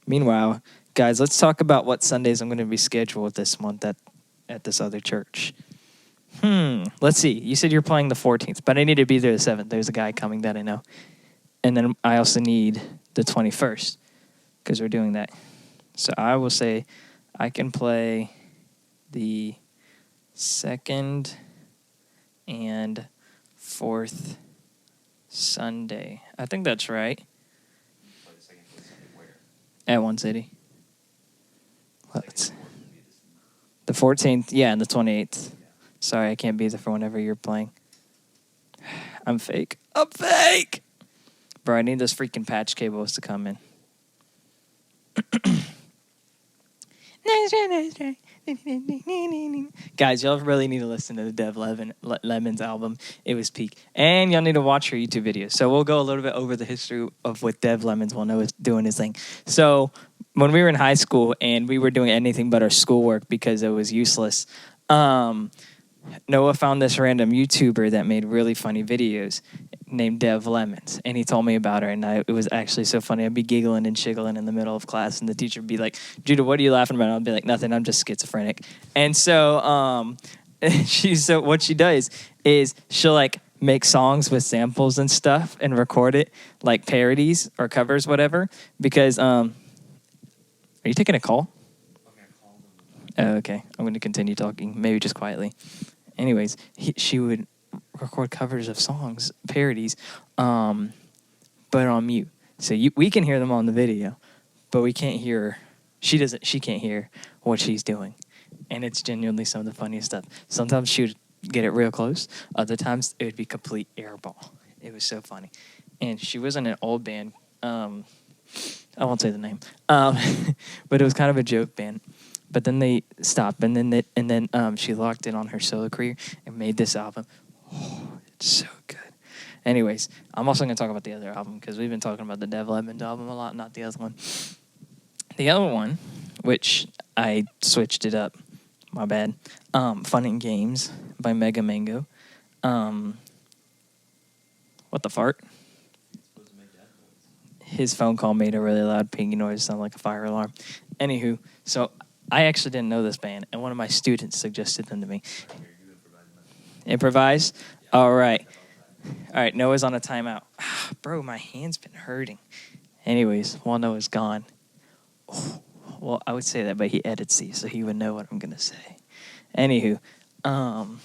Meanwhile, guys, let's talk about what Sundays I'm going to be scheduled this month at this other church. Let's see. You said you're playing the 14th, but I need to be there the 7th. There's a guy coming that I know. And then I also need the 21st because we're doing that. So I will say I can play the 2nd and 4th Sunday. I think that's right. At One City. The 14th, yeah, and the 28th. Sorry, I can't be there for whenever you're playing. I'm fake. I'm fake! Bro, I need those freaking patch cables to come in. Guys, y'all really need to listen to the Dev Lemon's album. It was peak. And y'all need to watch her YouTube videos. So we'll go a little bit over the history of what Dev Lemons will know is doing his thing. So when we were in high school and we were doing anything but our schoolwork because it was useless, Noah found this random YouTuber that made really funny videos named Dev Lemons, and he told me about her, and it was actually so funny. I'd be giggling and shiggling in the middle of class, and the teacher would be like, Judah, what are you laughing about? I'd be like, nothing, I'm just schizophrenic. And so what she does is she'll like make songs with samples and stuff and record it like parodies or covers, whatever, because are you taking a call? Oh, okay, I'm going to continue talking, maybe just quietly. Anyways, she would record covers of songs, parodies, but on mute. So we can hear them on the video, but we can't hear. She can't hear what she's doing, and it's genuinely some of the funniest stuff. Sometimes she would get it real close. Other times it would be complete airball. It was so funny, and she was in an old band. I won't say the name, but it was kind of a joke band. But then they stopped, and then she locked in on her solo career and made this album. Oh, it's so good. Anyways, I'm also going to talk about the other album because we've been talking about the Dev Lemons album a lot, not the other one. The other one, which I switched it up, my bad, Fun and Games by Mega Mango. What the fart? His phone call made a really loud pinging noise, sound like a fire alarm. Anywho, so I actually didn't know this band, and one of my students suggested them to me. Improvise? All right. All right, Noah's on a timeout. Bro, my hand's been hurting. Anyways, while Noah's gone. Oh, well, I would say that, but he edits these, so he would know what I'm going to say. Anywho, I'm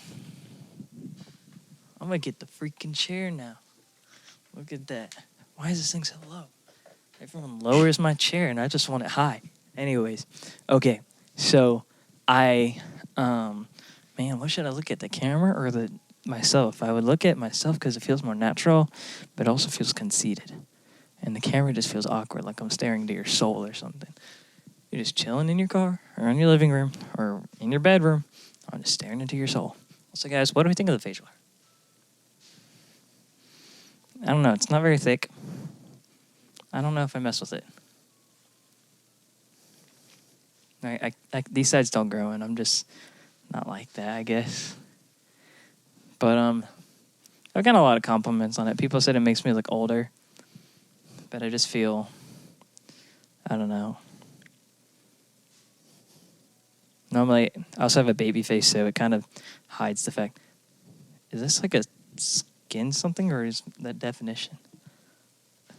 going to get the freaking chair now. Look at that. Why is this thing so low? Everyone lowers my chair, and I just want it high. Anyways, okay, so man, what should I look at, the camera or myself? I would look at myself because it feels more natural, but it also feels conceited. And the camera just feels awkward, like I'm staring to your soul or something. You're just chilling in your car or in your living room or in your bedroom. I'm just staring into your soul. So, guys, what do we think of the facial hair? I don't know. It's not very thick. I don't know if I mess with it. I these sides don't grow, and I'm just not like that, I guess. But I've gotten a lot of compliments on it. People said it makes me look older, but I just feel, I don't know. Normally, I also have a baby face, so it kind of hides the fact. Is this like a skin something, or is that definition?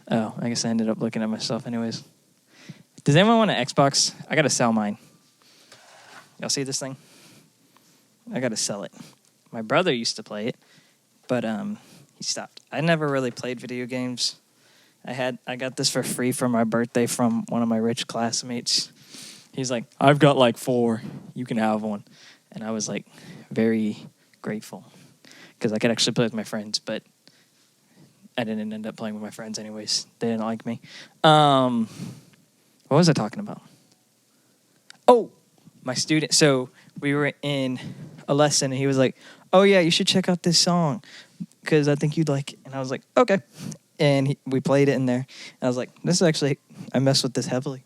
Oh, I guess I ended up looking at myself anyways. Does anyone want an Xbox? I gotta sell mine. Y'all see this thing? I gotta sell it. My brother used to play it, but he stopped. I never really played video games. I got this for free for my birthday from one of my rich classmates. He's like, I've got like 4. You can have one. And I was like very grateful because I could actually play with my friends, but I didn't end up playing with my friends anyways. They didn't like me. What was I talking about? Oh, my student. So we were in a lesson, and he was like, oh, yeah, you should check out this song because I think you'd like it. And I was like, okay. And we played it in there. And I was like, this is actually, I mess with this heavily.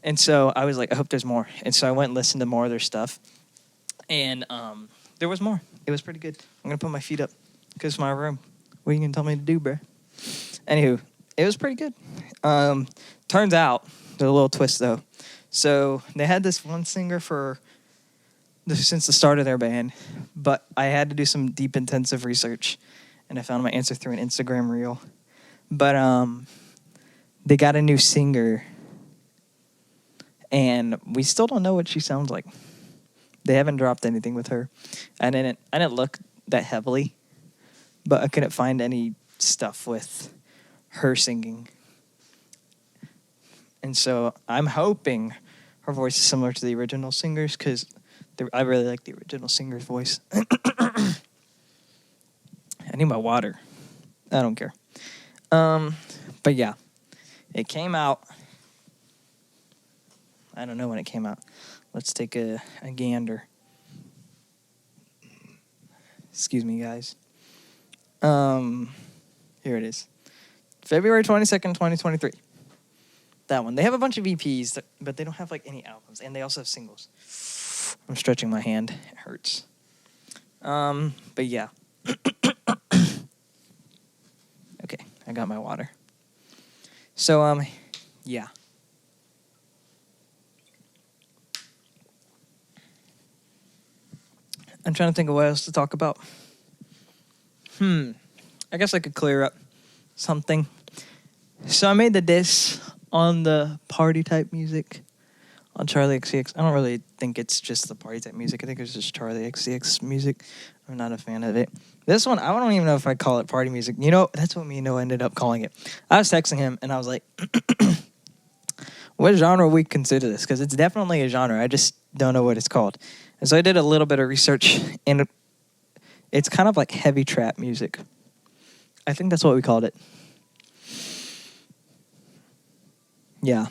And so I was like, I hope there's more. And so I went and listened to more of their stuff. And there was more. It was pretty good. I'm going to put my feet up because it's my room. What are you going to tell me to do, bro? Anywho, it was pretty good. Turns out There's a little twist though. So they had this one singer since the start of their band, but I had to do some deep intensive research, and I found my answer through an Instagram reel. But they got a new singer, and we still don't know what she sounds like. They haven't dropped anything with her. I didn't look that heavily, but I couldn't find any stuff with her singing. And so I'm hoping her voice is similar to the original singer's, because I really like the original singer's voice. I need my water. I don't care. But yeah, it came out. I don't know when it came out. Let's take a gander. Excuse me, guys. Here it is. February 22nd, 2023. That one. They have a bunch of EPs, but they don't have like any albums, and they also have singles. I'm stretching my hand. It hurts. But yeah. Okay, I got my water. So, yeah. I'm trying to think of what else to talk about. I guess I could clear up something. So I made the diss on the party type music on Charlie XCX. I don't really think it's just the party type music. I think it's just Charlie XCX music. I'm not a fan of it. This one, I don't even know if I call it party music. You know, that's what me and Noah ended up calling it. I was texting him, and I was like, what genre we consider this? Because it's definitely a genre. I just don't know what it's called. And so I did a little bit of research, and it's kind of like heavy trap music. I think that's what we called it. Yeah,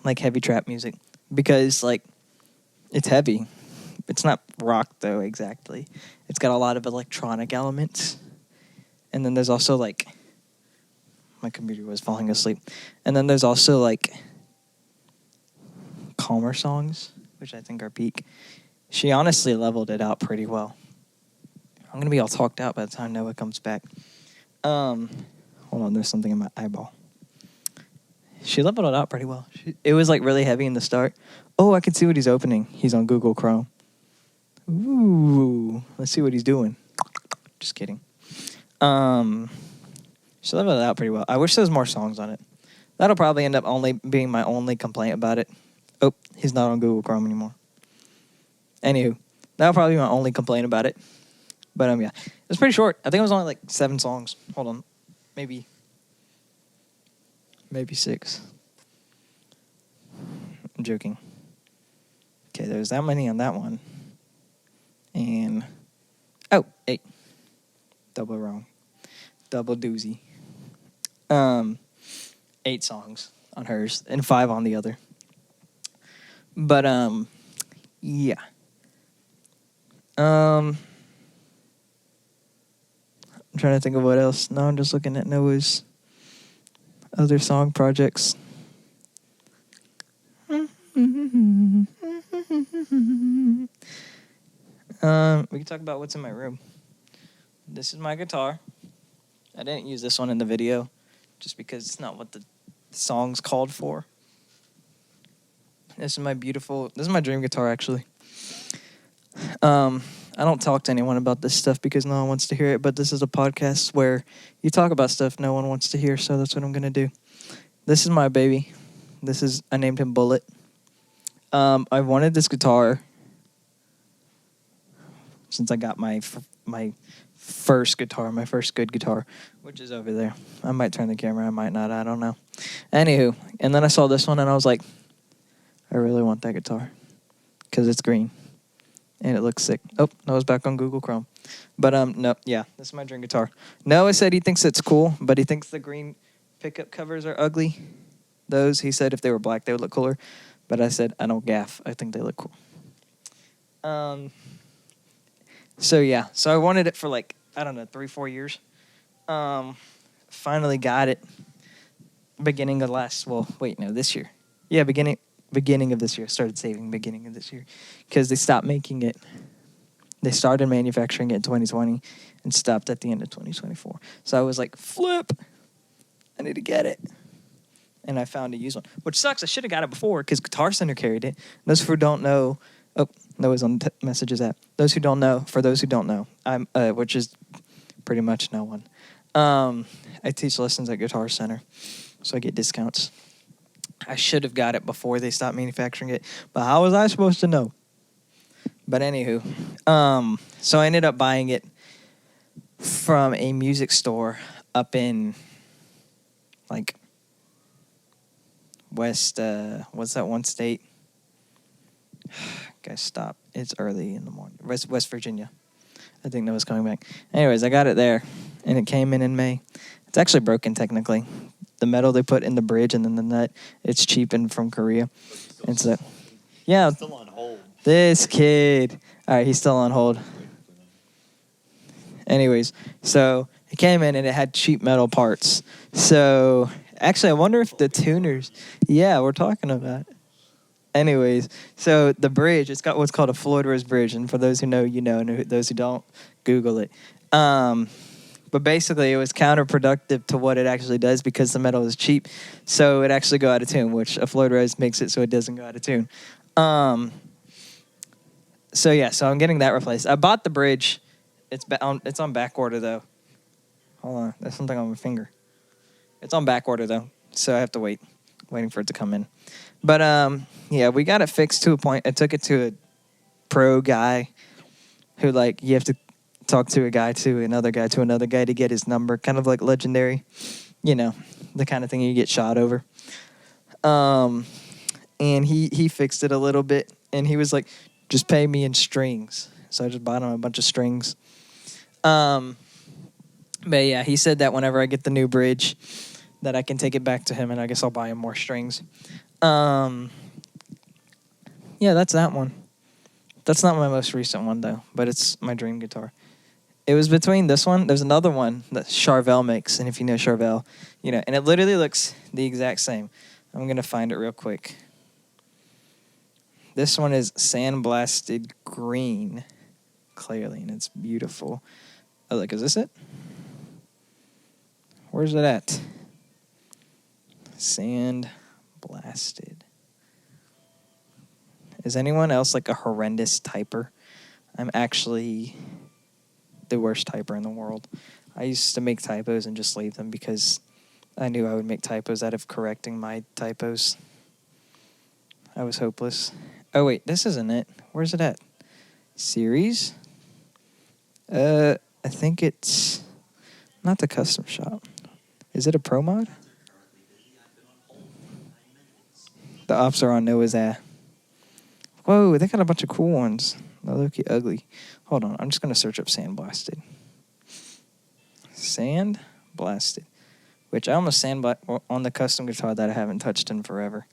like heavy trap music. Because, like, it's heavy. It's not rock, though, exactly. It's got a lot of electronic elements. And then there's also, like, my computer was falling asleep. And then there's also, like, calmer songs, which I think are peak. She honestly leveled it out pretty well. I'm going to be all talked out by the time Noah comes back. Hold on, there's something in my eyeball. She leveled it out pretty well. It was, like, really heavy in the start. Oh, I can see what he's opening. He's on Google Chrome. Ooh, let's see what he's doing. Just kidding. She leveled it out pretty well. I wish there was more songs on it. That'll probably end up only being my only complaint about it. Oh, he's not on Google Chrome anymore. Anywho, that'll probably be my only complaint about it. But, yeah. It was pretty short. I think it was only, like, 7 songs. Hold on. Maybe 6. I'm joking. Okay, there's that many on that one. And, 8. Double wrong. Double doozy. 8 songs on hers and 5 on the other. But, yeah. I'm trying to think of what else. No, I'm just looking at Noah's other song projects. We can talk about what's in my room. This is my guitar. I didn't use this one in the video just because it's not what the song's called for. This is my dream guitar, actually. I don't talk to anyone about this stuff because no one wants to hear it, but this is a podcast where you talk about stuff no one wants to hear, so that's what I'm going to do. This is my baby. I named him Bullet. I wanted this guitar since I got my first guitar, my first good guitar, which is over there. I might turn the camera, I might not, I don't know. Anywho, and then I saw this one and I was like, I really want that guitar because it's green and it looks sick. Oh, Noah's back on Google Chrome. But no, yeah, this is my dream guitar. Noah said he thinks it's cool, but he thinks the green pickup covers are ugly. Those, he said if they were black, they would look cooler. But I said, I don't gaff. I think they look cool. So, yeah. So, I wanted it for, 3-4 years. Finally got it. Beginning of this year. Yeah, beginning of this year. Started saving beginning of this year. Because they stopped making it. They started manufacturing it in 2020 and stopped at the end of 2024. So, I was like, flip. I need to get it. and I found a used one, which sucks. I should have got it before because Guitar Center carried it. Those who don't know, Noah's on the messages app. Those who don't know, for those who don't know, I'm which is pretty much no one. I teach lessons at Guitar Center, so I get discounts. I should have got it before they stopped manufacturing it, but how was I supposed to know? But anywho, so I ended up buying it from a music store up in, like, west, what's that one state? Guys, stop. It's early in the morning. West Virginia. I think Noah's coming back. Anyways, I got it there, and it came in May. It's actually broken, technically. The metal they put in the bridge and then the nut, it's cheapened from Korea. And so, yeah. Still on hold. This kid. All right, he's still on hold. Anyways, so it came in and it had cheap metal parts. So, actually, I wonder if the tuners, yeah, we're talking about it. Anyways, so the bridge, it's got what's called a Floyd Rose bridge. And for those who know, you know, and those who don't, Google it. But basically, it was counterproductive to what it actually does because the metal is cheap. So it actually go out of tune, which a Floyd Rose makes it so it doesn't go out of tune. So I'm getting that replaced. I bought the bridge. It's on back order, though. Hold on. There's something on my finger. It's on back order, though. So I have to waiting for it to come in. But, we got it fixed to a point. I took it to a pro guy who, like, you have to talk to a guy to another guy to get his number, kind of like Legendary, you know, the kind of thing you get shot over. And he fixed it a little bit, and he was like, just pay me in strings. So I just bought him a bunch of strings. But yeah, he said that whenever I get the new bridge, that I can take it back to him, and I guess I'll buy him more strings. Yeah, that's that one. That's not my most recent one, though, but it's my dream guitar. It was between this one. There's another one that Charvel makes, and if you know Charvel, you know, and it literally looks the exact same. I'm going to find it real quick. This one is sandblasted green, clearly, and it's beautiful. Oh, look, is this it? Where's it at? Sandblasted. Is anyone else like a horrendous typer? I'm actually the worst typer in the world. I used to make typos and just leave them because I knew I would make typos out of correcting my typos. I was hopeless. Oh, wait, this isn't it. Where's it at? Series? I think it's not the custom shop. Is it a pro mod? The ops are on Noah's ass. Whoa, they got a bunch of cool ones. They look ugly. Hold on, I'm just going to search up Sandblasted. Sandblasted. Which I almost sandblasted on the custom guitar that I haven't touched in forever.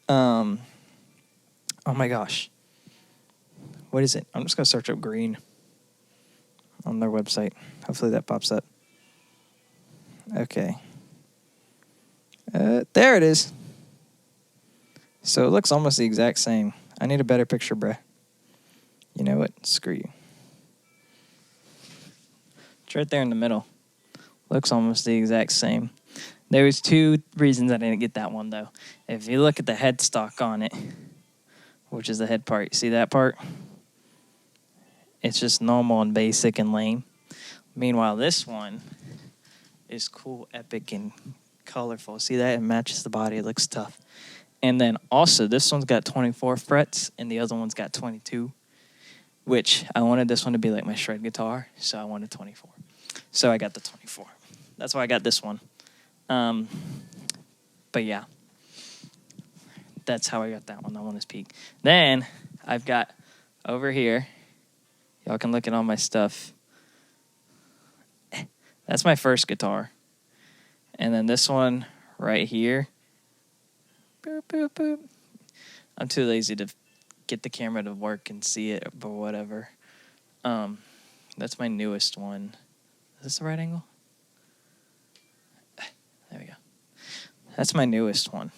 Oh my gosh. What is it? I'm just going to search up green on their website. Hopefully that pops up. Okay. There it is. So it looks almost the exact same. I need a better picture, bruh. You know what? Screw you. It's right there in the middle. Looks almost the exact same. There was two reasons I didn't get that one, though. If you look at the headstock on it, which is the head part, you see that part? It's just normal and basic and lame. Meanwhile, this one is cool, epic, and colorful. See that? It matches the body. It looks tough. And then also, this one's got 24 frets, and the other one's got 22, which I wanted this one to be like my shred guitar, so I wanted 24. So I got the 24. That's why I got this one. But yeah, that's how I got that one. That one is peak. Then I've got over here, y'all can look at all my stuff. That's my first guitar. And then this one right here. Boop, boop, boop. I'm too lazy to get the camera to work and see it, but whatever. That's my newest one. Is this the right angle? There we go. That's my newest one.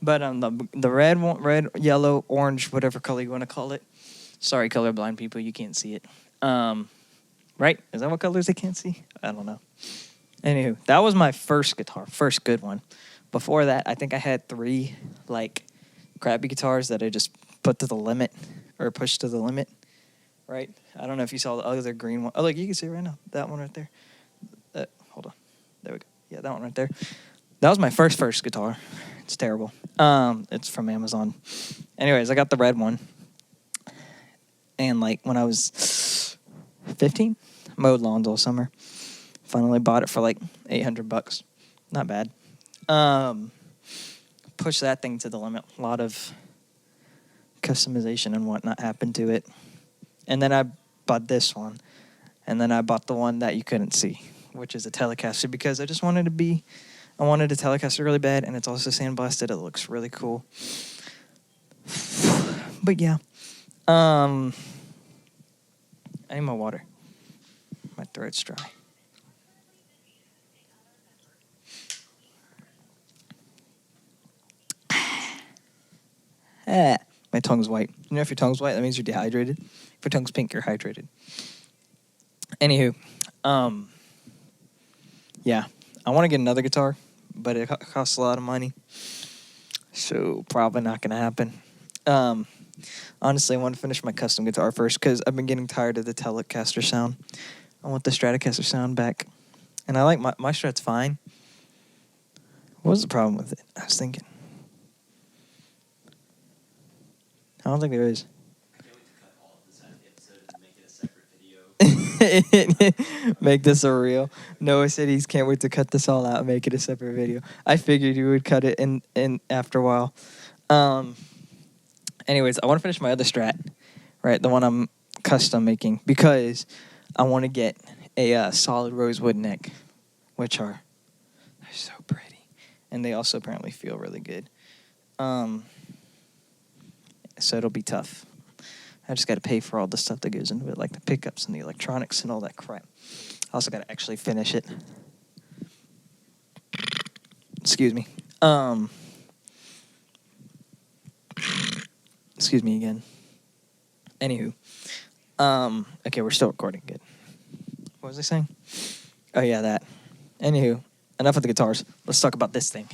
But the red one, red, yellow, orange, whatever color you want to call it. Sorry, colorblind people, you can't see it. Right? Is that what colors they can't see? I don't know. Anywho, that was my first guitar, first good one. Before that, I think I had 3 like crappy guitars that I just put to the limit or pushed to the limit. Right? I don't know if you saw the other green one. Oh, look, you can see right now. That one right there. Hold on. There we go. Yeah, that one right there. That was my first guitar. It's terrible. It's from Amazon. Anyways, I got the red one. And like when I was 15, mowed lawns all summer. Finally bought it for like $800. Not bad. Push that thing to the limit. A lot of customization and whatnot happened to it. And then I bought this one. And then I bought the one that you couldn't see, which is a Telecaster, because I wanted a Telecaster really bad, and it's also sandblasted. It looks really cool. But yeah. I need my water. My throat's dry. My tongue's white. You know, if your tongue's white, that means you're dehydrated. If your tongue's pink, you're hydrated. Anywho, yeah, I want to get another guitar, but it costs a lot of money, so probably not going to happen. Honestly, I want to finish my custom guitar first because I've been getting tired of the Telecaster sound. I want the Stratocaster sound back, and I like my Strat's fine. What was the problem with it? I was thinking. I don't think there is. I can't wait to cut all of this out of the episode and make it a separate video. Make this a reel. Noah said he can't wait to cut this all out and make it a separate video. I figured you would cut it in after a while. Anyways, I want to finish my other Strat, right? The one I'm custom making, because I want to get a solid rosewood neck, which they're so pretty, and they also apparently feel really good. So it'll be tough. I just got to pay for all the stuff that goes into it, like the pickups and the electronics and all that crap. I also got to actually finish it. Excuse me. Excuse me again. Anywho. Okay, we're still recording. Good. What was I saying? Oh, yeah, that. Anywho, enough of the guitars. Let's talk about this thing.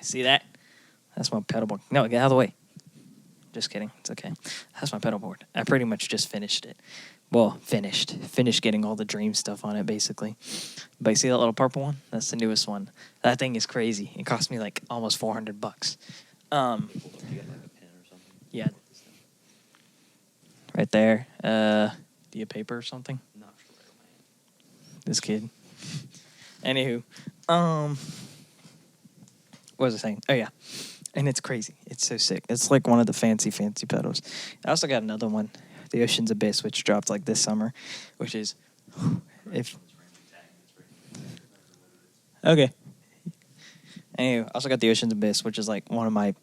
See that? That's my pedal board. No, get out of the way. Just kidding. It's okay. That's my pedal board. I pretty much just finished it. Well, finished getting all the dream stuff on it, basically. But you see that little purple one? That's the newest one. That thing is crazy. It cost me like almost $400. Yeah. Right there. Do you have paper or something? Not sure. This kid. Anywho. What was I saying? Oh, yeah. And it's crazy. It's so sick. It's like one of the fancy pedals. I also got another one, the Ocean's Abyss, which dropped like this summer, which is if okay. Anyway, I also got the Ocean's Abyss, which is like one of my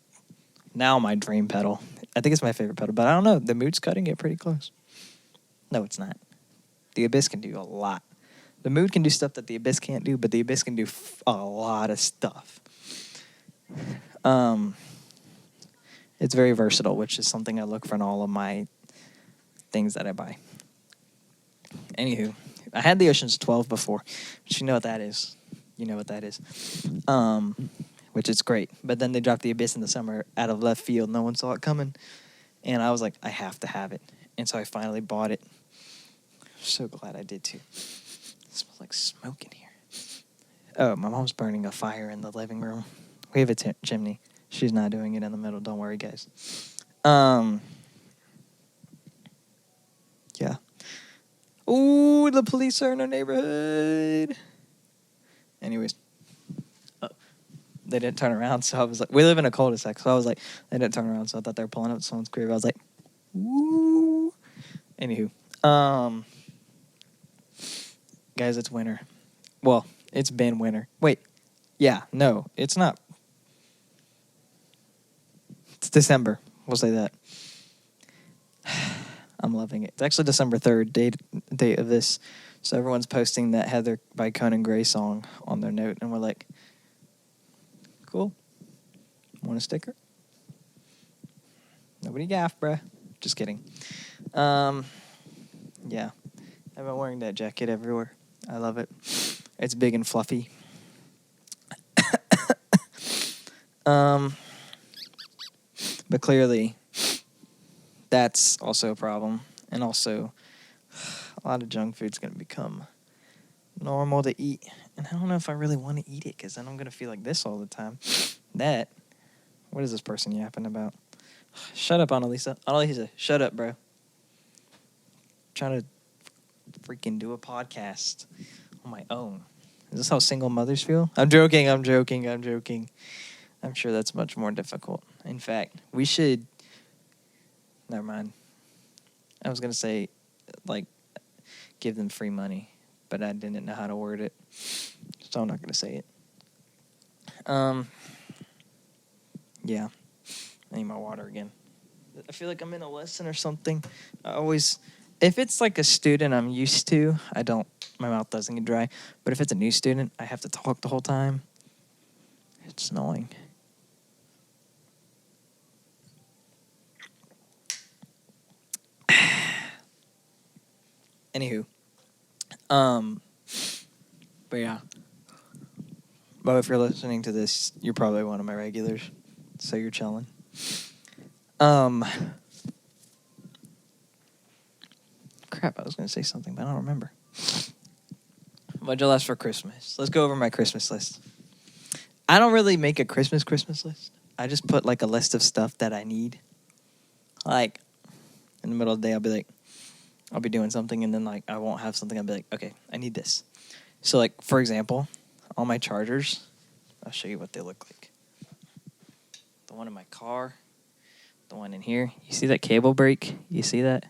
dream pedal. I think it's my favorite pedal, but I don't know. The Mood's cutting it pretty close. No, it's not. The Abyss can do a lot. The Mood can do stuff that the Abyss can't do, but the Abyss can do a lot of stuff. It's very versatile, which is something I look for in all of my things that I buy. Anywho, I had the Ocean's 12 before, but you know what that is. You know what that is. Which is great. But then they dropped the Abyss in the summer out of left field. No one saw it coming. And I was like, I have to have it. And so I finally bought it. So glad I did too. It smells like smoke in here. Oh, my mom's burning a fire in the living room. We have a chimney. She's not doing it in the middle. Don't worry, guys. Yeah. Ooh, the police are in our neighborhood. Anyways. They didn't turn around, so I was like, we live in a cul-de-sac, so I was like, they didn't turn around, so I thought they were pulling up to someone's crib. I was like, woo. Anywho. Guys, it's winter. Well, it's been winter. Wait. Yeah, no, it's not. It's December. We'll say that. I'm loving it. It's actually December 3rd, date of this. So everyone's posting that Heather by Conan Gray song on their note. And we're like, cool. Want a sticker? Nobody gaff, bruh. Just kidding. Yeah. I've been wearing that jacket everywhere. I love it. It's big and fluffy. But clearly, that's also a problem. And also, a lot of junk food's going to become normal to eat. And I don't know if I really want to eat it because then I'm going to feel like this all the time. What is this person yapping about? Shut up, Annalisa. Annalisa, shut up, bro. I'm trying to freaking do a podcast on my own. Is this how single mothers feel? I'm joking. I'm sure that's much more difficult. In fact, we should... Never mind. I was going to say, like, give them free money, but I didn't know how to word it, so I'm not going to say it. Yeah. I need my water again. I feel like I'm in a lesson or something. If it's like a student I'm used to, my mouth doesn't get dry. But if it's a new student, I have to talk the whole time. It's annoying. Anywho. But yeah. But if you're listening to this, you're probably one of my regulars. So you're chilling. Crap, I was going to say something, but I don't remember. What'd you last for Christmas? Let's go over my Christmas list. I don't really make a Christmas list. I just put, like, a list of stuff that I need. Like, in the middle of the day, I'll be doing something, and then, like, I won't have something. I'll be like, okay, I need this. So, like, for example, all my chargers, I'll show you what they look like. The one in my car, the one in here. You see that cable break? You see that?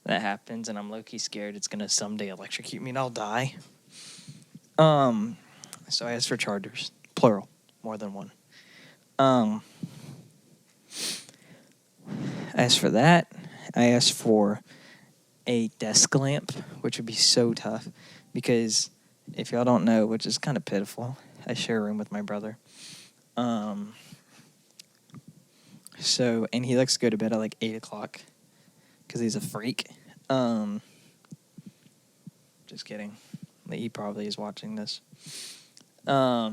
That happens, and I'm low-key scared it's going to someday electrocute me and I'll die. So I asked for chargers. Plural. More than one. I asked for that. I asked for a desk lamp, which would be so tough because if y'all don't know, which is kind of pitiful, I share a room with my brother. And he likes to go to bed at like 8 o'clock because he's a freak. Just kidding. He probably is watching this. But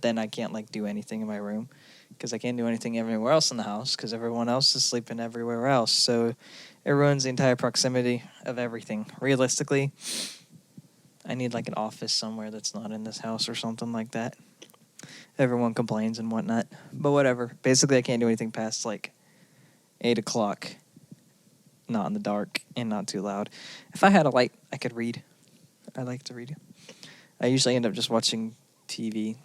then I can't like do anything in my room because I can't do anything everywhere else in the house because everyone else is sleeping everywhere else. So it ruins the entire proximity of everything. Realistically, I need like an office somewhere that's not in this house or something like that. Everyone complains and whatnot. But whatever. Basically, I can't do anything past like 8 o'clock. Not in the dark and not too loud. If I had a light, I could read. I like to read. I usually end up just watching TV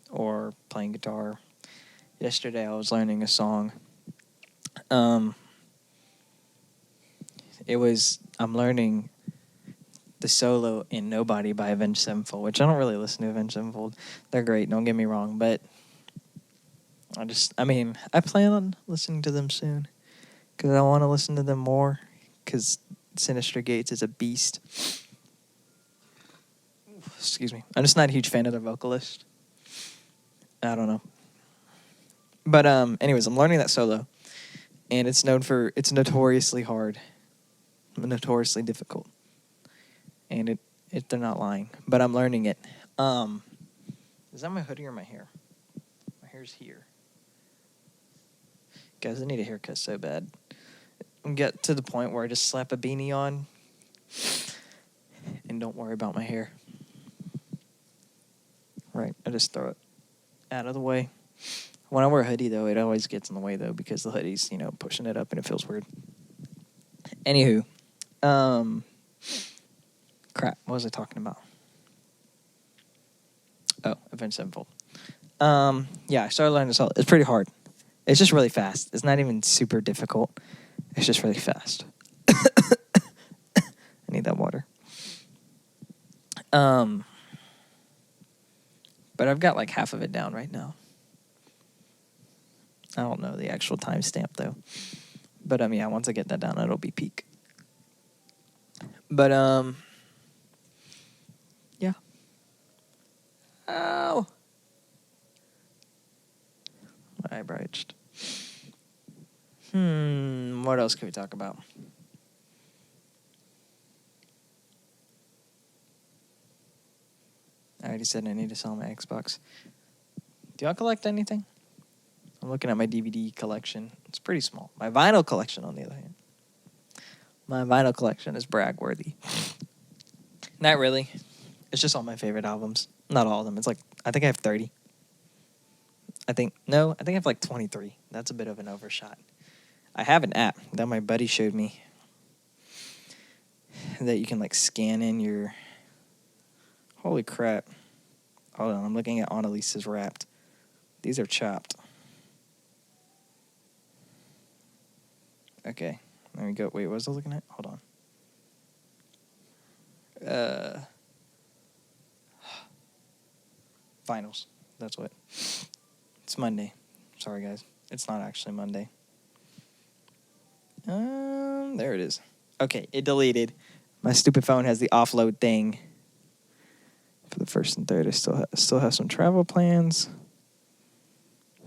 or playing guitar. Yesterday I was learning a song. I'm learning the solo in Nobody by Avenged Sevenfold, which I don't really listen to Avenged Sevenfold. They're great, don't get me wrong, but I plan on listening to them soon because I want to listen to them more because Sinister Gates is a beast. Excuse me. I'm just not a huge fan of their vocalist. I don't know. But anyways, I'm learning that solo. And it's notoriously hard. Notoriously difficult. And they're not lying. But I'm learning it. Is that my hoodie or my hair? My hair's here. Guys, I need a haircut so bad. I'm getting to the point where I just slap a beanie on and don't worry about my hair. Right, I just throw it out of the way. When I wear a hoodie, though, it always gets in the way, though, because the hoodie's, pushing it up and it feels weird. Anywho, crap, what was I talking about? Oh, Avenged Sevenfold. Yeah, I started learning this all. It's pretty hard. It's just really fast. It's not even super difficult. It's just really fast. I need that water. But I've got like half of it down right now. I don't know the actual timestamp though. But yeah, once I get that down, it'll be peak. But yeah. Ow. My eyebrow itched. What else can we talk about? already said I need to sell my Xbox. Do y'all collect anything? I'm looking at my DVD collection. It's pretty small. My vinyl collection, on the other hand. My vinyl collection is brag-worthy. Not really. It's just all my favorite albums. Not all of them. It's like, I think I have 30. I think I have like 23. That's a bit of an overshot. I have an app that my buddy showed me that you can like scan in your... Holy crap. Hold on, I'm looking at Annalise's Wrapped. These are chopped. Okay, there we go. Wait, what was I looking at? Hold on. Vinyls. That's what. It's Monday. Sorry, guys. It's not actually Monday. There it is. Okay, it deleted. My stupid phone has the offload thing. For the first and third, I still have some travel plans.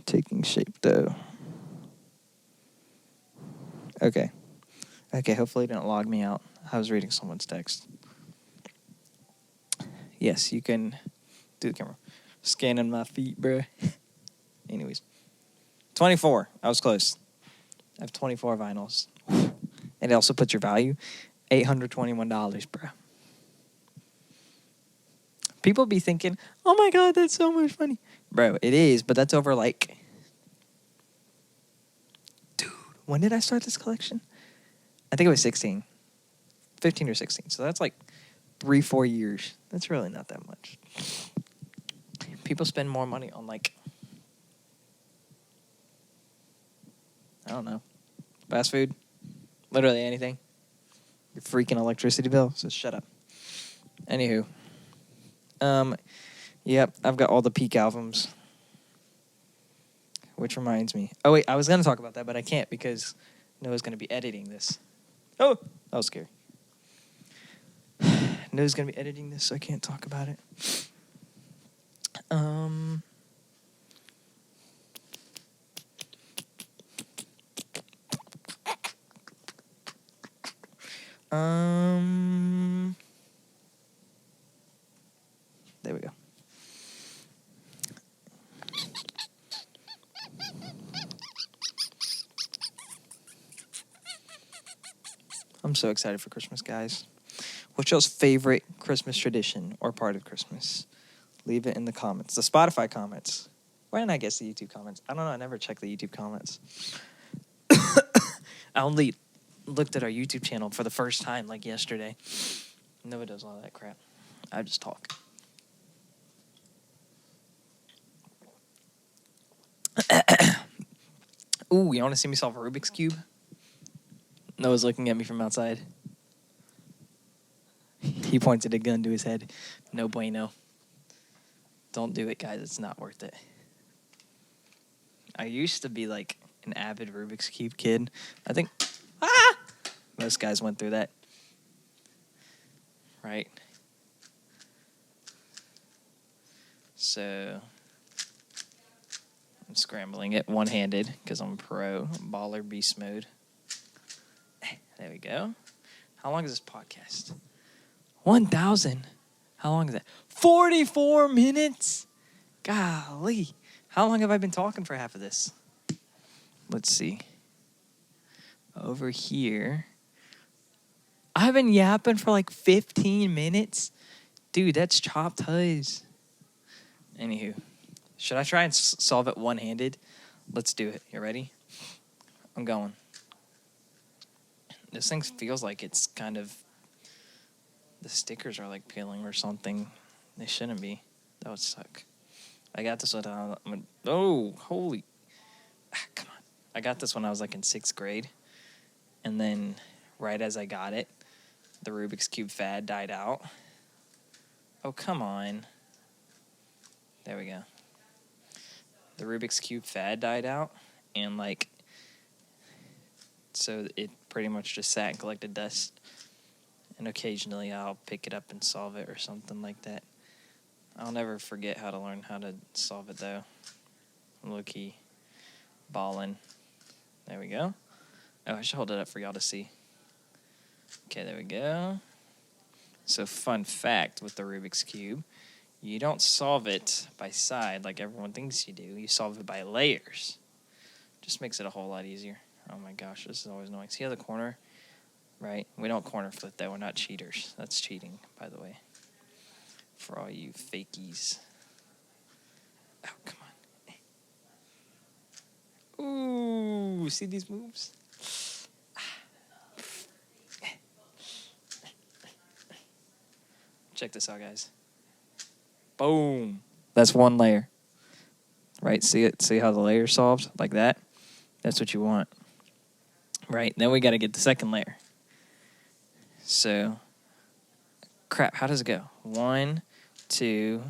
Taking shape, though. Okay, hopefully it didn't log me out. I was reading someone's text. Yes, you can do the camera. Scanning my feet, bruh. Anyways. 24. I was close. I have 24 vinyls. And it also puts your value. $821, bro. People be thinking, oh my God, that's so much money. Bro, it is, but that's over like... Dude, when did I start this collection? I think it was 16. 15 or 16. So that's like 3-4 years. That's really not that much. People spend more money on like... I don't know. Fast food. Literally anything. Your freaking electricity bill. So shut up. Anywho. Yep, I've got all the Peak albums. Which reminds me. Oh, wait, I was going to talk about that, but I can't because Noah's going to be editing this. Oh, that was scary. Noah's going to be editing this, so I can't talk about it. There we go. I'm so excited for Christmas, guys. What's y'all's favorite Christmas tradition or part of Christmas? Leave it in the comments. The Spotify comments. Why didn't I guess the YouTube comments? I don't know. I never checked the YouTube comments. I only looked at our YouTube channel for the first time, like yesterday. Nobody does all that crap. I just talk. Ooh, you want to see me solve a Rubik's Cube? Noah's looking at me from outside. He pointed a gun to his head. No bueno. Don't do it, guys. It's not worth it. I used to be like an avid Rubik's Cube kid. I think most guys went through that. Right? So I'm scrambling it one-handed because I'm pro. Baller beast mode. There we go. How long is this podcast? 1,000. How long is that? 44 minutes? Golly. How long have I been talking for half of this? Let's see. Over here. I've been yapping for like 15 minutes. Dude, that's chopped huzz. Anywho. Should I try and solve it one-handed? Let's do it. You ready? I'm going. This thing feels like it's kind of... The stickers are like peeling or something. They shouldn't be. That would suck. I got this one. Oh, holy. Come on. I got this when I was like in 6th grade. And then right as I got it, the Rubik's Cube fad died out. Oh, come on. There we go. The Rubik's Cube fad died out. And like, so it pretty much just sat and collected dust. And occasionally I'll pick it up and solve it or something like that. I'll never forget how to learn how to solve it, though. Low-key. Ballin'. There we go. Oh, I should hold it up for y'all to see. Okay, there we go. So, fun fact with the Rubik's Cube. you don't solve it by side like everyone thinks you do. You solve it by layers. Just makes it a whole lot easier. Oh my gosh, this is always annoying. See how the corner, right? We don't corner flip that. We're not cheaters. That's cheating, by the way. For all you fakies. Oh, come on. Ooh, see these moves? Check this out, guys. Boom. That's one layer. Right? See it? See how the layer's solved? Like that? That's what you want. Right? Then we got to get the second layer. So, crap, how does it go? 1, 2,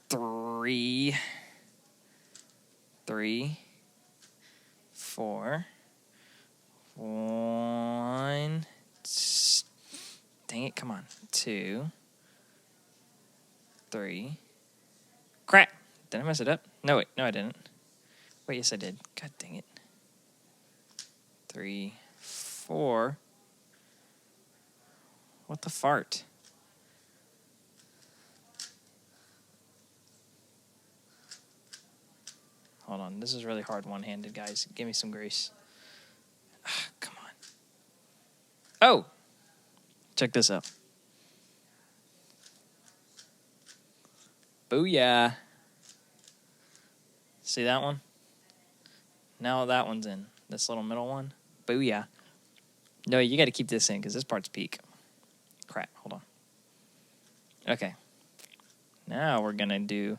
3, 4, 1. Dang it, come on. 2, 3. Crap. Did I mess it up? No, wait. No, I didn't. Wait, yes, I did. God dang it. 3, 4. What the fart? Hold on. This is really hard one-handed, guys. Give me some grace. Come on. Oh! Check this out. Booyah. See that one? Now that one's in. This little middle one. Booyah. No, you got to keep this in because this part's peak. Crap. Hold on. Okay. Now we're going to do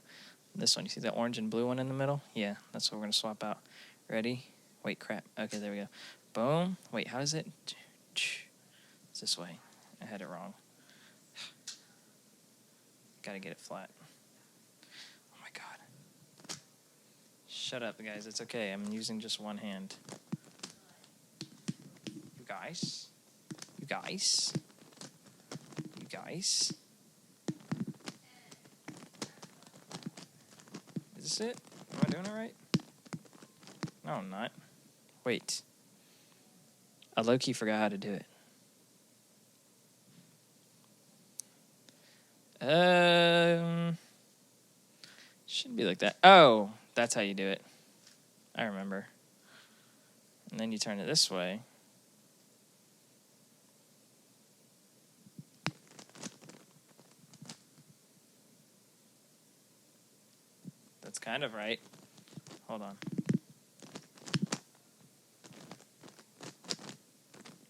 this one. You see that orange and blue one in the middle? Yeah, that's what we're going to swap out. Ready? Wait, crap. Okay, there we go. Boom. Wait, how is it? It's this way. I had it wrong. Got to get it flat. Oh, my God. Shut up, guys. It's okay. I'm using just one hand. You guys. You guys. You guys. Is this it? Am I doing it right? No, I'm not. Wait. I low-key forgot how to do it. Should be like that. Oh, that's how you do it. I remember. And then you turn it this way. That's kind of right. Hold on.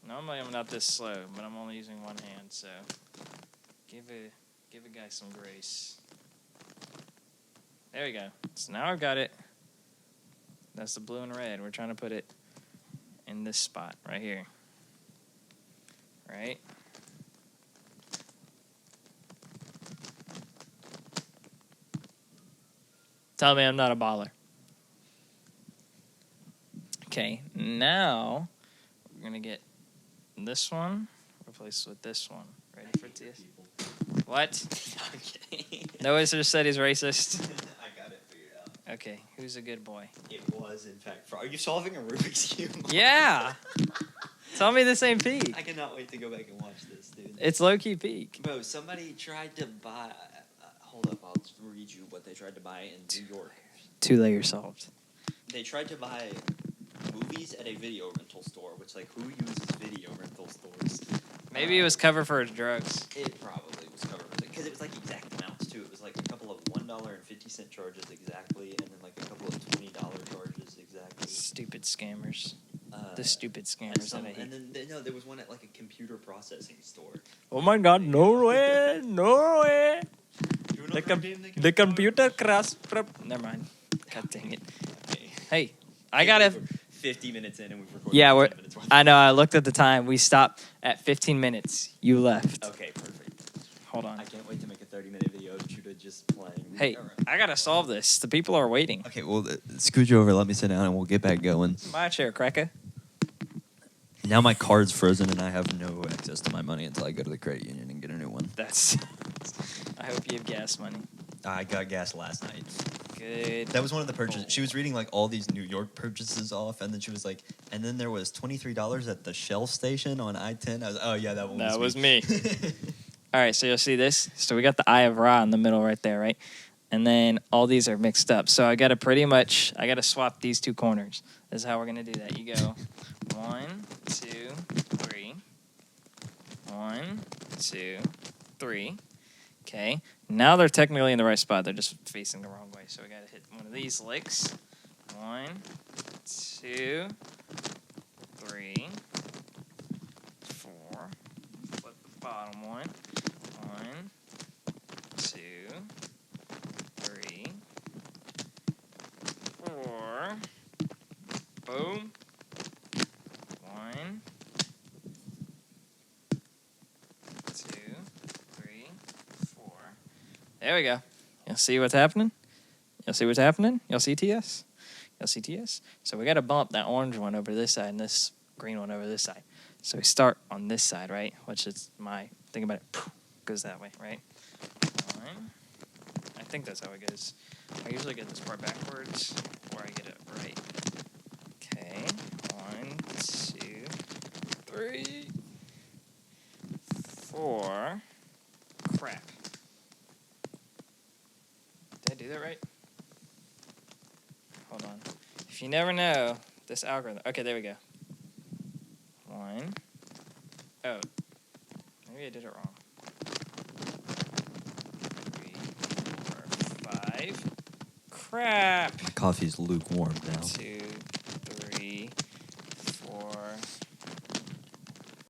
Normally I'm not this slow, but I'm only using one hand, so give a guy some grace. There we go. So now I've got it. That's the blue and red. We're trying to put it in this spot right here. Right? Tell me I'm not a baller. Okay, now we're going to get this one replaced with this one. Ready for this? What? I'm kidding. No one said he's racist. I got it figured out. Okay, who's a good boy? It was, in fact. Are you solving a Rubik's Cube? Yeah! Tell me this ain't peak. I cannot wait to go back and watch this, dude. It's low-key peak. Bro, somebody tried to buy... hold up, I'll read you what they tried to buy in New York. 2 layers solved. They tried to buy movies at a video rental store, which, like, who uses video rental stores? Maybe it was cover for his drugs. It probably was covered because it was like exact amounts too. It was like a couple of $1.50 charges exactly, and then like a couple of $20 charges exactly. Stupid scammers. The stupid scammers that I hate. And then there was one at like a computer processing store. Oh my God! No way! No way! The computer crash. Never mind. God dang it. Okay. Hey, I gotta. 50 minutes in and we've recorded. Yeah, 10 minutes worth. I know. I looked at the time. We stopped at 15 minutes. You left. Okay, perfect. Hold on. I can't wait to make a 30-minute video of Judah just playing. Hey, I gotta solve this. The people are waiting. Okay, well, scooch over, let me sit down, and we'll get back going. My chair, cracker. Now my card's frozen, and I have no access to my money until I go to the credit union and get a new one. That's. I hope you have gas money. I got gas last night. Good. That was one of the purchases. She was reading like all these New York purchases off, and then she was like, and then there was $23 at the Shell station on I-10. I was, oh yeah, that one. That was me. All right, so you'll see this. So we got the Eye of Ra in the middle right there, right? And then all these are mixed up. So I got to swap these two corners. This is how we're going to do that. You go 1, 2, 3. 1, 2, 3. Okay. Now they're technically in the right spot. They're just facing the wrong way. So we got to hit one of these licks. 1, 2, 3, 4. Flip the bottom one. 1, 2, 3, 4. Boom. 1, 2, 3, 4. There we go. You'll see what's happening? You'll see what's happening? You'll see TS? You'll see TS? So we got to bump that orange one over this side and this green one over this side. So we start on this side, right? Which is think about it, goes that way, right? 1. I think that's how it goes. I usually get this part backwards, or I get it right. Okay. 1, 2, 3, 4. Crap. Did I do that right? Hold on. If you never know this algorithm. Okay, there we go. 1. Oh. Maybe I did it wrong. 3, 4, 5. Crap. Coffee's lukewarm now. 2,